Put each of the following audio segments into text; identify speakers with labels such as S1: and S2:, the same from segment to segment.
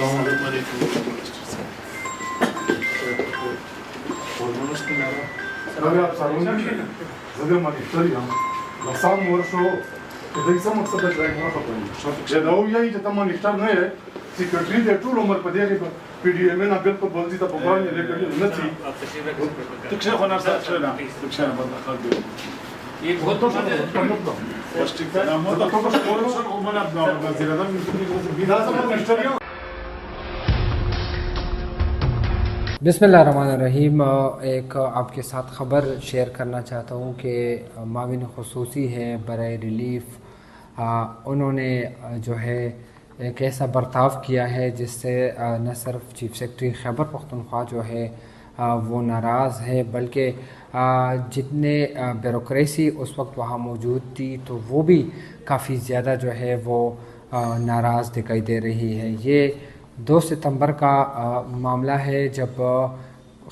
S1: زه ما اشتري لسام ورشو کله څه مقصد دی نه خبرې چې دا وایي چې تاسو اشتر نه یې سیکریټری د ټول عمر په دې پی ډی ایم نه بالکل بولځي ته په باندې لیکل نه شي تکشه خو نه سره نه تکشه نه بدل خالد
S2: یہ بہت
S3: بسم اللہ الرحمن الرحیم. ایک آپ کے ساتھ خبر شیئر کرنا چاہتا ہوں کہ معاون خصوصی ہے برائے ریلیف، انہوں نے جو ہے ایک ایسا برتاؤ کیا ہے جس سے نہ صرف چیف سیکرٹری خیبر پختونخوا جو ہے وہ ناراض ہے، بلکہ جتنے بیوروکریسی اس وقت وہاں موجود تھی تو وہ بھی کافی زیادہ جو ہے وہ ناراض دکھائی دے رہی ہے. یہ 2 ستمبر کا معاملہ ہے جب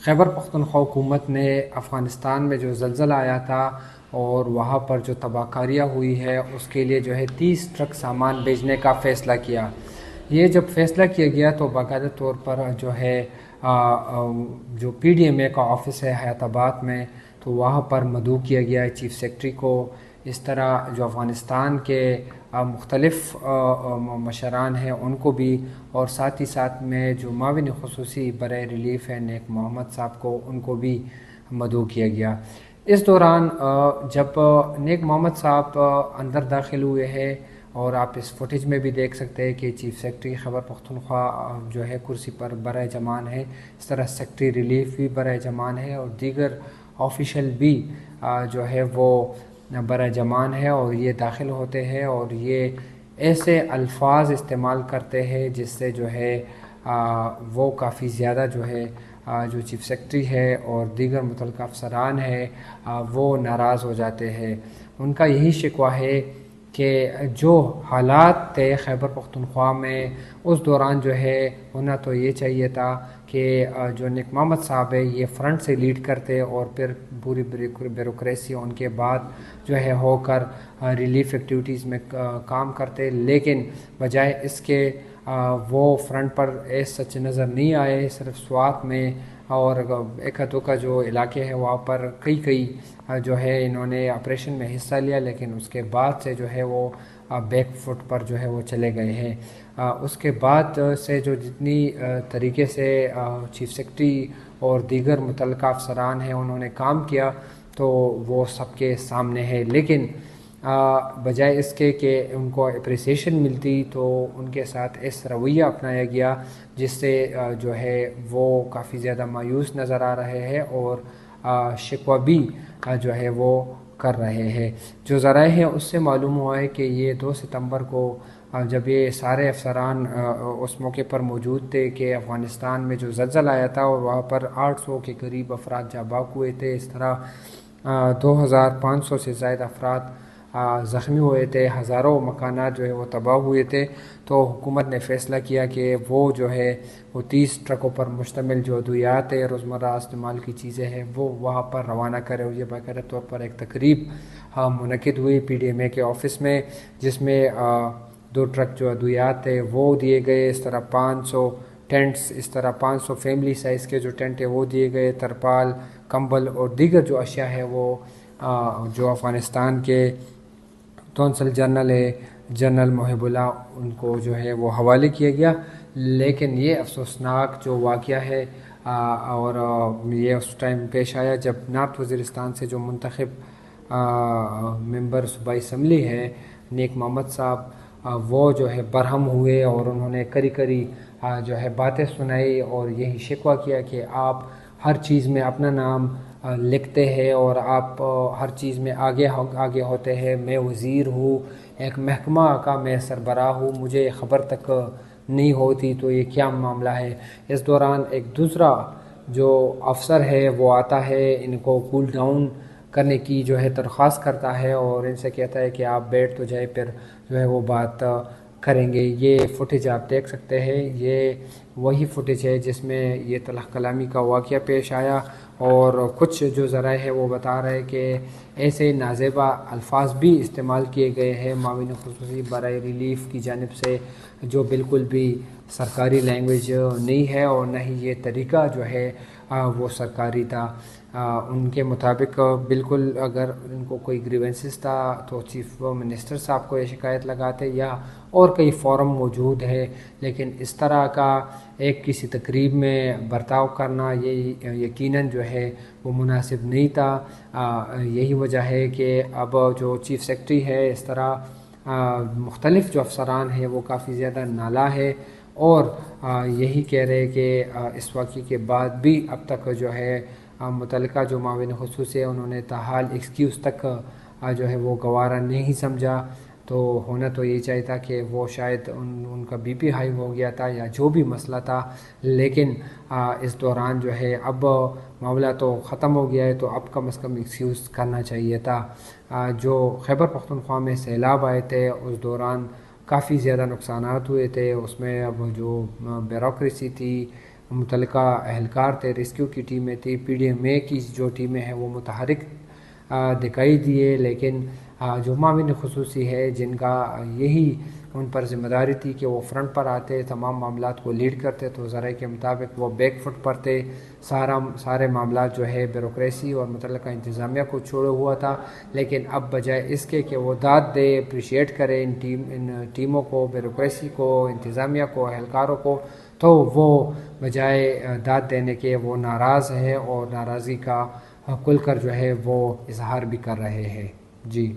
S3: خیبر پختونخوا حکومت نے افغانستان میں جو زلزلہ آیا تھا اور وہاں پر جو تباہ کاریاں ہوئی ہے اس کے لیے جو ہے 30 ٹرک سامان بھیجنے کا فیصلہ کیا. یہ جب فیصلہ کیا گیا تو باقاعدہ طور پر جو ہے جو پی ڈی ایم اے کا آفس ہے حیات آباد میں، تو وہاں پر مدعو کیا گیا ہے چیف سیکرٹری کو. اس طرح جو افغانستان کے مختلف مشران ہیں ان کو بھی، اور ساتھ ہی ساتھ میں جو معاون خصوصی برائے ریلیف ہے نیک محمد صاحب کو، ان کو بھی مدعو کیا گیا. اس دوران جب نیک محمد صاحب اندر داخل ہوئے ہیں، اور آپ اس فوٹیج میں بھی دیکھ سکتے ہیں کہ چیف سیکرٹری خیبر پختونخوا جو ہے کرسی پر برائے جمان ہے، اس طرح سیکرٹری ریلیف بھی برائے جمان ہے، اور دیگر آفیشل بھی جو ہے وہ برائے جمان ہے، اور یہ داخل ہوتے ہیں اور یہ ایسے الفاظ استعمال کرتے ہیں جس سے جو ہے وہ کافی زیادہ جو ہے جو چیف سیکرٹری ہے اور دیگر متعلقہ افسران ہیں وہ ناراض ہو جاتے ہیں. ان کا یہی شکوہ ہے کہ جو حالات تھے خیبر پختونخوا میں اس دوران جو ہے ہونا تو یہ چاہیے تھا کہ جو نیک محمد صاحب ہے یہ فرنٹ سے لیڈ کرتے اور پھر پوری بیوروکریسی ان کے بعد جو ہے ہو کر ریلیف ایکٹیویٹیز میں کام کرتے، لیکن بجائے اس کے وہ فرنٹ پر سچ نظر نہیں آئے. صرف سوات میں اور ایک ہتھوں کا جو علاقے ہے وہاں پر کئی جو ہے انہوں نے آپریشن میں حصہ لیا، لیکن اس کے بعد سے جو ہے وہ بیک فٹ پر جو ہے وہ چلے گئے ہیں. اس کے بعد سے جو جتنی طریقے سے چیف سیکرٹری اور دیگر متعلقہ افسران ہیں انہوں نے کام کیا تو وہ سب کے سامنے ہے، لیکن بجائے اس کے کہ ان کو اپریسیشن ملتی تو ان کے ساتھ اس رویہ اپنایا گیا جس سے جو ہے وہ کافی زیادہ مایوس نظر آ رہے ہیں اور شکوہ بھی جو ہے وہ کر رہے ہیں. جو ذرائع ہیں اس سے معلوم ہوا ہے کہ یہ 2 ستمبر کو جب یہ سارے افسران اس موقع پر موجود تھے کہ افغانستان میں جو زلزلہ آیا تھا اور وہاں پر 800 کے قریب افراد جاں باک ہوئے تھے، اس طرح 2500 سے زائد افراد زخمی ہوئے تھے، ہزاروں مکانات جو ہے وہ تباہ ہوئے تھے. تو حکومت نے فیصلہ کیا کہ وہ جو ہے وہ 30 ٹرکوں پر مشتمل جو ادویات ہے روزمرہ استعمال کی چیزیں ہیں وہ وہاں پر روانہ کرے. اور یہ باقاعدہ طور پر ایک تقریب منعقد ہوئی پی ڈی ایم اے کے آفس میں، جس میں 2 ٹرک جو ادویات تھے وہ دیے گئے، اس طرح 500 ٹینٹس، اس طرح 500 فیملی سائز کے جو ٹینٹ ہیں وہ دیے گئے، ترپال، کمبل اور دیگر جو اشیاء ہے وہ جو افغانستان کے قونصل جنرل ہے جنرل محب اللہ ان کو جو ہے وہ حوالے کیا گیا. لیکن یہ افسوسناک جو واقعہ ہے اور یہ اس ٹائم پیش آیا جب نارتھ وزیرستان سے جو منتخب ممبر صوبائی اسمبلی ہے نیک محمد صاحب، وہ جو ہے برہم ہوئے اور انہوں نے کری جو ہے باتیں سنائی اور یہی شکوہ کیا کہ آپ ہر چیز میں اپنا نام لکھتے ہیں اور آپ ہر چیز میں آگے ہوتے ہیں. میں وزیر ہوں، ایک محکمہ کا میں سربراہ ہوں، مجھے خبر تک نہیں ہوتی، تو یہ کیا معاملہ ہے. اس دوران ایک دوسرا جو افسر ہے وہ آتا ہے، ان کو کول ڈاؤن کرنے کی جو ہے درخواست کرتا ہے اور ان سے کہتا ہے کہ آپ بیٹھ تو جائے، پھر جو ہے وہ بات کریں گے۔ یہ فوٹیج آپ دیکھ سکتے ہیں، یہ وہی فوٹیج ہے جس میں یہ تلخ کلامی کا واقعہ پیش آیا، اور کچھ جو ذرائع ہے وہ بتا رہے کہ ایسے نازیبا الفاظ بھی استعمال کیے گئے ہیں معاون خصوصی برائے ریلیف کی جانب سے، جو بالکل بھی سرکاری لینگویج نہیں ہے، اور نہ ہی یہ طریقہ جو ہے وہ سرکاری تھا۔ ان کے مطابق بالکل اگر ان کو کوئی گریونسز تھا تو چیف منسٹر صاحب کو یہ شکایت لگاتے، یا اور کئی فورم موجود ہے، لیکن اس طرح کا ایک کسی تقریب میں برتاؤ کرنا یہ یقیناً جو ہے وہ مناسب نہیں تھا۔ یہی وجہ ہے کہ اب جو چیف سیکرٹری ہے اس طرح مختلف جو افسران ہیں وہ کافی زیادہ نالاں ہے، اور یہی کہہ رہے کہ اس واقعے کے بعد بھی اب تک جو ہے متعلقہ جو معاون خصوصی ہے انہوں نے تاحال ایکسکیوز تک جو ہے وہ گوارا نہیں سمجھا۔ تو ہونا تو یہی چاہیے تھا کہ وہ شاید ان کا بی پی ہائی ہو گیا تھا یا جو بھی مسئلہ تھا، لیکن اس دوران جو ہے اب معاملہ تو ختم ہو گیا ہے، تو اب کم از کم ایکسکیوز کرنا چاہیے تھا۔ جو خیبر پختونخوا میں سیلاب آئے تھے اس دوران کافی زیادہ نقصانات ہوئے تھے، اس میں اب جو بیوروکریسی تھی، متعلقہ اہلکار تھے، ریسکیو کی ٹیمیں تھی، پی ڈی ایم اے کی جو ٹیمیں ہیں وہ متحرک دکھائی دیے، لیکن جو معاون خصوصی ہے جن کا یہی ان پر ذمہ داری تھی کہ وہ فرنٹ پر آتے، تمام معاملات کو لیڈ کرتے، تو ذرائع کے مطابق وہ بیک فٹ پر تھے، سارے معاملات جو ہے بیوروکریسی اور متعلقہ انتظامیہ کو چھوڑا ہوا تھا۔ لیکن اب بجائے اس کے کہ وہ داد دے، اپریشیٹ کرے ان ٹیموں کو، بیوروکریسی کو، انتظامیہ کو، اہلکاروں کو، تو وہ بجائے داد دینے کے وہ ناراض ہے، اور ناراضی کا کھل کر جو ہے وہ اظہار بھی کر رہے ہیں۔ جی